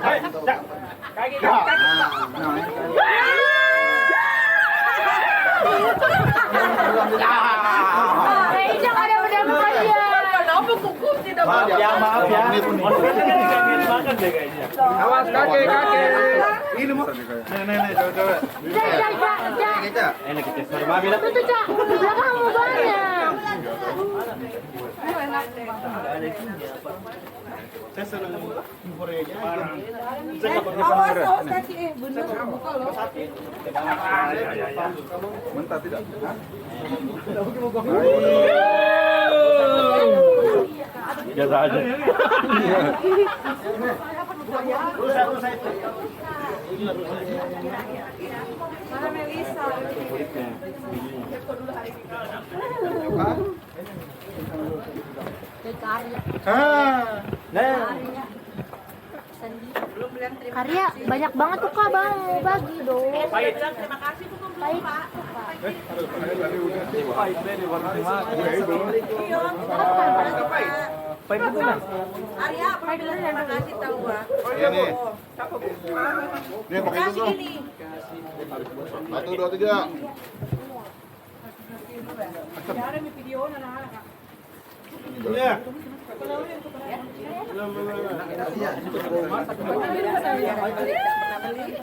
Kaki. Jangan ada udah ya. Kenapa kuku tidak Maaf ya. Makan deh kayaknya. Awas kaki. Ini mau. Nih, coba. Jak. Enak kita serba bila. Itu Cak, belakang mau banyak. Saya senang Koreanya. Awas, tadi bener buka loh. Mentah tidak? Biasa aja. Mana Melisa? Karya banyak banget tuh Kak, Bang. Mau bagi dong. Terima kasih tuh Baik. Pahit itu kan? Arya, apa bilang terima kasih tahu ah. Ini. Ini pakai itu Kasih dong. ini. 1, 2, 3. Iya.